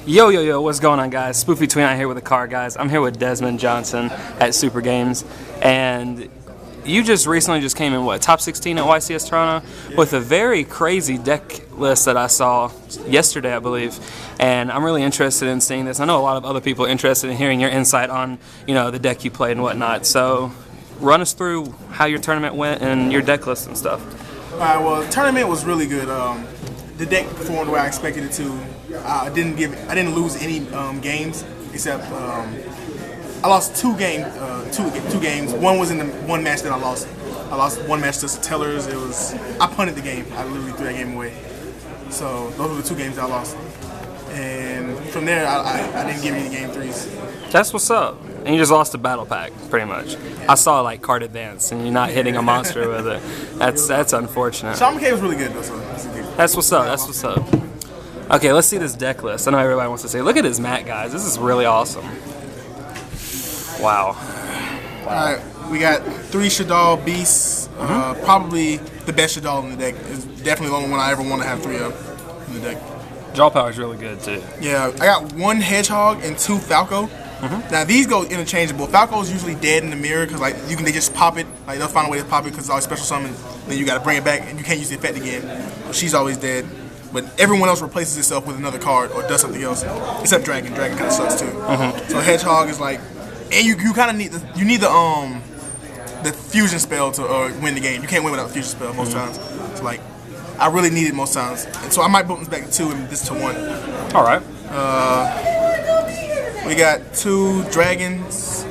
Yo, yo, yo, what's going on, guys? Spoofy Tween out here with the car, guys. I'm here with Desmond Johnson at Super Games, and you just recently came in, what, top 16 at YCS Toronto with a very crazy deck list that I saw yesterday, I believe, and I'm really interested in seeing this. I know a lot of other people are interested in hearing your insight on, the deck you played and whatnot, so run us through how your tournament went and your deck list and stuff. All right, well, the tournament was really good. The deck performed the way I expected it to. I didn't lose any games except I lost two games. One was in the one match that I lost. I lost one match to Tellers. I punted the game. I literally threw that game away. So those were the two games I lost. And from there, I didn't give any game threes. That's what's up. And you just lost a battle pack, pretty much. I saw like card advance, and you're not hitting a monster with it. That's unfortunate. Shaman K was really good though. So that's what's up. That's what's up. Okay, let's see this deck list. I know everybody wants to say, look at his mat, guys. This is really awesome. Wow. All right, we got 3 Shaddoll beasts. Probably the best Shaddoll in the deck. It's definitely the only one I ever want to have 3 of in the deck. Draw power is really good too. Yeah, I got 1 Hedgehog and 2 Falco. Now these go interchangeable. Falco is usually dead in the mirror because they just pop it. Like they'll find a way to pop it because it's always special summon. Then you got to bring it back and you can't use the effect again. But she's always dead. But everyone else replaces itself with another card or does something else. Except Dragon. Dragon kind of sucks too. So Hedgehog is like, and you kind of need the fusion spell to win the game. You can't win without the fusion spell most times. So like, I really need it most times. And so I might bump this back to 2 and this to 1. All right. We got 2 Dragons.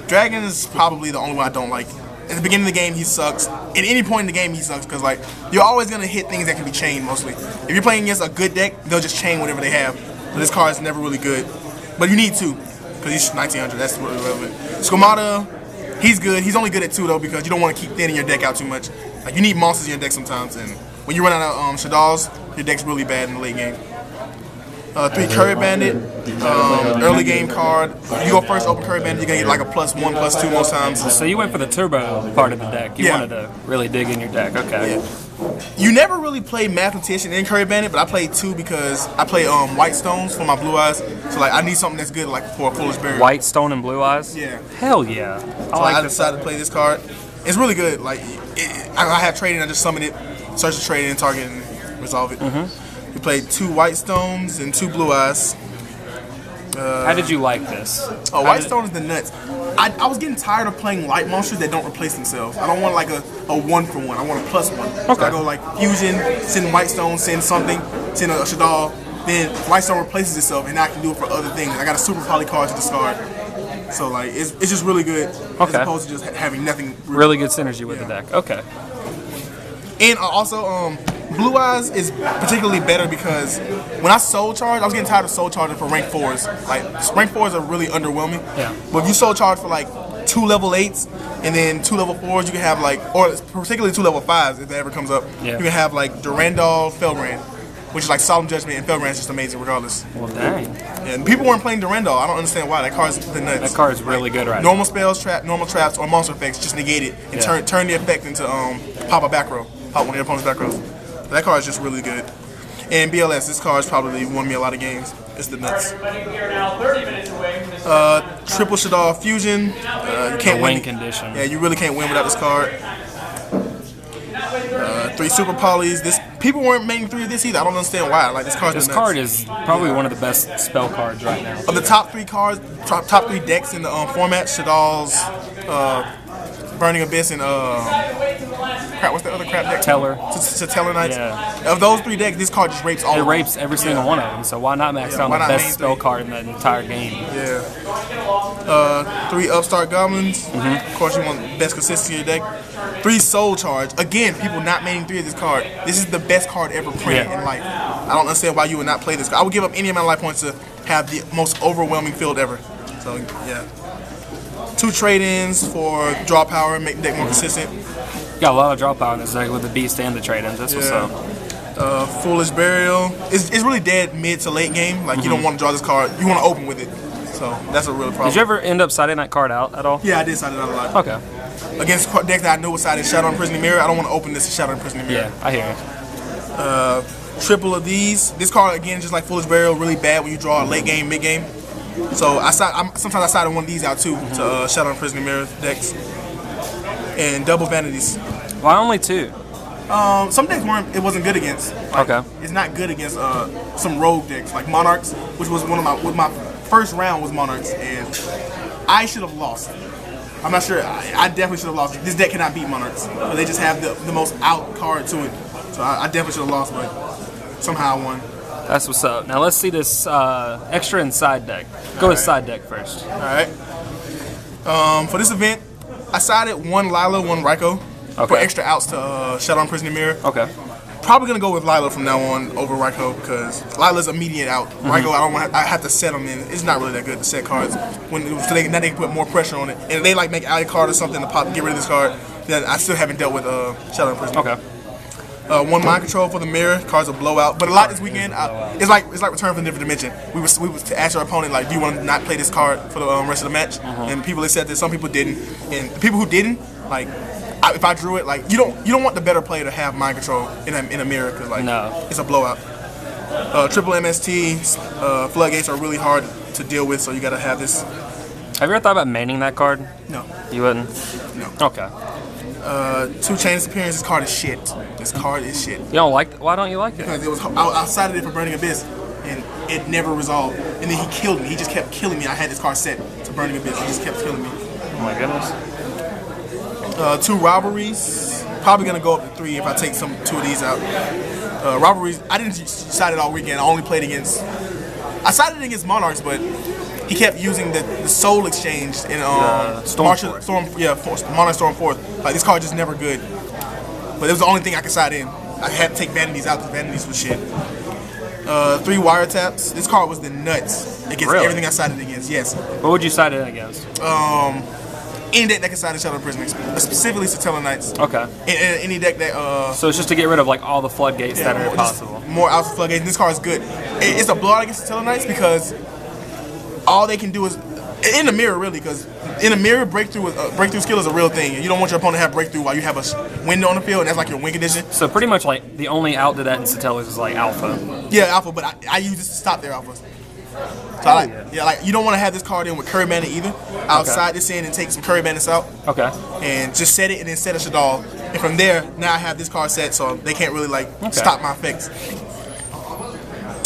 Dragon is probably the only one I don't like. At the beginning of the game, he sucks. At any point in the game, he sucks because you're always gonna hit things that can be chained mostly. If you're playing against a good deck, they'll just chain whatever they have. But this card is never really good. But you need 2 because he's 1900. That's really relevant. Skomata, he's good. He's only good at 2 though because you don't want to keep thinning your deck out too much. Like you need monsters in your deck sometimes, and when you run out of Shaddolls, your deck's really bad in the late game. 3 Curry Bandit, early game card. If you go first open Curry Bandit, you're gonna get like a +1, +2 most times. So you went for the turbo part of the deck. You wanted to really dig in your deck. Okay. Yeah. You never really played Mathematician in Curry Bandit, but I played 2 because I play White Stones for my blue eyes. So I need something that's good for a Foolish Burial. White Stone and Blue Eyes? Yeah. Hell yeah. I decided to play this card. It's really good. I have trading. I just summon it, search the trade and target and resolve it. We played 2 White Stones and 2 Blue Eyes. How did you like this? White Stone is the nuts. I was getting tired of playing light monsters that don't replace themselves. I don't want a 1-for-1. I want a +1. Okay. So I go fusion, send White Stone, send something, send a Shaddoll. Then White Stone replaces itself, and I can do it for other things. I got a super poly card to discard. So it's just really good as opposed to just having nothing. Really good synergy with the deck. Okay. And also, Blue Eyes is particularly better because when I soul charge, I was getting tired of soul charging for rank 4s. Rank 4s are really underwhelming. Yeah. But if you soul charge for 2 level 8s and then 2 level 4s, you can have or particularly 2 level 5s if that ever comes up. Yeah. You can have Durandal, Felgrand, which is Solemn Judgment, and Felgrand is just amazing regardless. Well, dang. And people weren't playing Durandal. I don't understand why. That card's the nuts. That card's really good right now. Normal spells, normal traps, or monster effects, just negate it and turn the effect into pop a back row. Pop one of your opponent's back rows. That card is just really good. And BLS, this card's probably won me a lot of games. It's the nuts. Triple Shaddoll Fusion. You can't win. Condition. Yeah, you really can't win without this card. 3 Super Polys. People weren't making 3 of this either. I don't understand why. This card's This the nuts. card is probably one of the best spell cards right now. Of the top 3 cards, top 3 decks in the format, Shaddolls, Burning Abyss, and what's the other crap deck? Teller. Teller Knights. Yeah. Of those 3 decks, this card just rapes all of them. It rapes every single one of them, so why not max out the best spell card in the entire game? Yeah. 3 Upstart Goblins. Of course, you want best consistency in your deck. 3 Soul Charge. Again, people not maining 3 of this card. This is the best card ever printed in life. I don't understand why you would not play this card. I would give up any amount of life points to have the most overwhelming field ever. So, yeah. 2 trade-ins for draw power, make the deck more consistent. You got a lot of draw power in this deck with the beast and the trade-ins. That's what's up. Foolish Burial. It's really dead mid to late game. You don't want to draw this card. You want to open with it. So that's a real problem. Did you ever end up siding that card out at all? Yeah, I did side it out a lot. Okay. Against decks that I knew was sided Shadow and Prisoning Mirror, I don't want to open this Shadow and Prisoning Mirror. Yeah, I hear you. triple of these. This card again, just like Foolish Burial, really bad when you draw a late game, mid game. So sometimes I sided one of these out too to Shaddoll Prison Mirror decks. And double vanities. Why only 2? Some decks it wasn't good against. Like, okay. It's not good against some rogue decks like Monarchs, which was my first round was Monarchs, and I should have lost. I'm not sure. I definitely should have lost. This deck cannot beat Monarchs, but they just have the most out card to it. So I definitely should have lost, but somehow I won. That's what's up. Now let's see this extra and side deck. Go with side deck first. All right. For this event, I sided 1 Lila, 1 Raikou for extra outs to Shaddoll Prison Mirror. Okay. Probably gonna go with Lila from now on over Raikou because Lila's immediate out. Raikou, I have to set them in. It's not really that good to set cards so now they can put more pressure on it. And if they like make alley card or something to pop, get rid of this card, then I still haven't dealt with Shaddoll Prison. Okay. 1 Mind Control for the mirror. Cards will blow out, but a lot this weekend. It's like Return from a Different Dimension. We was to ask our opponent like, do you want to not play this card for the rest of the match? And people accepted. Some people didn't. And the people who didn't, like, if I drew it, like you don't want the better player to have Mind Control in a mirror because like it's a blowout. Triple MST floodgates are really hard to deal with, so you gotta have this. Have you ever thought about maining that card? No. You wouldn't? No. Okay. 2 Chain Disappearance. This card is shit. This card is shit. You don't like? Why don't you like it? Because I sided it for Burning Abyss, and it never resolved. And then he killed me. He just kept killing me. I had this card set to Burning Abyss. He just kept killing me. Oh my goodness. 2 Robberies. Probably gonna go up to 3 if I take 2 of these out. Robberies. I didn't side it all weekend. I only played against. I sided against Monarchs, but he kept using the Soul Exchange in Monarch Storm 4th. Like this card just never good. But it was the only thing I could side in. I had to take Vanities out because Vanities was shit. 3 Wiretaps. This card was the nuts against everything I sided against. Yes. What would you side it against? Any deck that can side in Shaddoll Prison, specifically Satella Knights. Okay. Any deck that. So it's just to get rid of like all the floodgates that are possible. More out of floodgates. This card is good. It's a blowout against Satella Knights because all they can do is in the mirror really, because in the mirror breakthrough skill is a real thing. You don't want your opponent to have breakthrough while you have a window on the field, and that's like your win condition. So pretty much like the only out to that in Satellas is like alpha. Yeah, alpha, but I use this to stop their alphas. So like you don't want to have this card in with Curry Bandit either. I'll side this in and take some Curry Bandits out. Okay. And just set it and then set a Shaddoll. And from there, now I have this card set, so they can't really like stop my effects.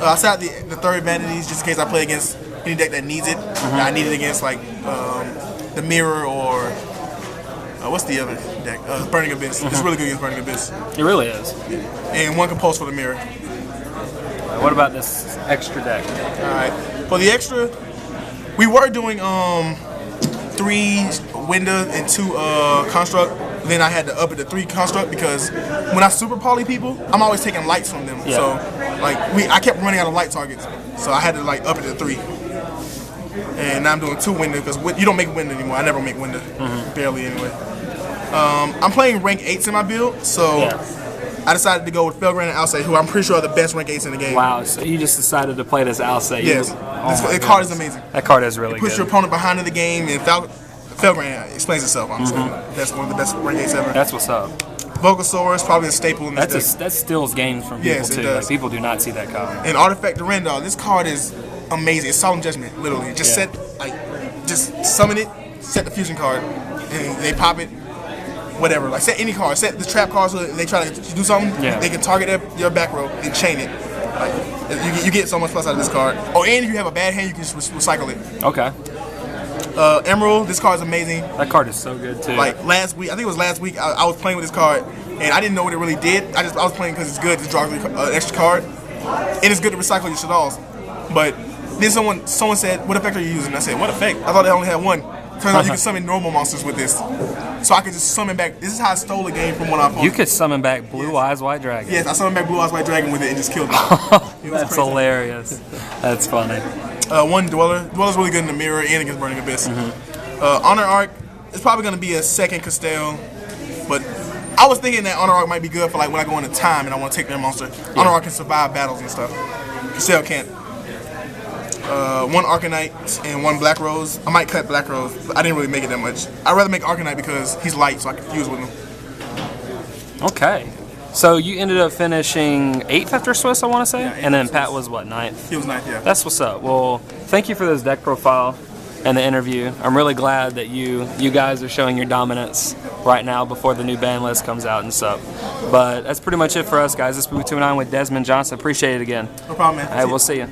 I set the 3rd Vanities just in case I play against any deck that needs it. I need it against like the Mirror or what's the other deck? Burning Abyss. It's really good against Burning Abyss. It really is. And 1 Compulse for the Mirror. What about this extra deck? Alright. For the extra, we were doing 3 Winda and 2 Construct. Then I had to up it to 3 Construct because when I super poly people, I'm always taking lights from them. So like I kept running out of light targets. So I had to like up it to 3. And now I'm doing 2 Winda because you don't make Winda anymore. I never make Winda. Barely anyway. I'm playing rank 8s in my build, so I decided to go with Felgrand and Alcé, who I'm pretty sure are the best rank 8s in the game. Wow, so you just decided to play this Alcé. Yes. The card is amazing. That card is really good. Push your opponent behind in the game, and Felgrand explains itself, honestly. That's one of the best rank 8s ever. That's what's up. Bulbasaur is probably a staple in this deck. That steals games from people too. Like, people do not see that card. And Artifact Durandal, this card is amazing. It's Solemn Judgment, literally. Just just summon it, set the fusion card, and they pop it. Whatever, like set any card, set the trap card so that they try to do something. They can target your back row and chain it. Like you get so much plus out of this card. Oh, and if you have a bad hand, you can just recycle it. Okay. Emerald, this card is amazing. That card is so good too. Like last week, I think it was last week, I was playing with this card and I didn't know what it really did. I was playing because it's good to draw an extra card, and it's good to recycle your Shaddolls. But then someone said, "What effect are you using?" I said, "What effect? I thought they only had one." Turns out you can summon normal monsters with this. So I could just summon back. This is how I stole the game from one of our opponents. You could summon back Blue Eyes White Dragon. Yes, I summoned back Blue Eyes White Dragon with it and just killed it. That's hilarious. That's funny. 1 Dweller. Dweller's really good in the mirror and against Burning Abyss. Honor Arc is probably going to be a 2nd Castell. But I was thinking that Honor Arc might be good for like when I go into time and I want to take their monster. Honor Arc can survive battles and stuff. Castell can't. 1 Arcanite and 1 Black Rose. I might cut Black Rose, but I didn't really make it that much. I'd rather make Arcanite because he's light, so I can fuse with him. Okay. So you ended up finishing 8th after Swiss, I want to say? Yeah, 8th and then after Pat Swiss. was what, 9th? He was 9th, yeah. That's what's up. Well, thank you for this deck profile and the interview. I'm really glad that you guys are showing your dominance right now before the new ban list comes out and stuff. But that's pretty much it for us, guys. This is Spooky 29 with Desmond Johnson. Appreciate it again. No problem, man. All right, we'll see you.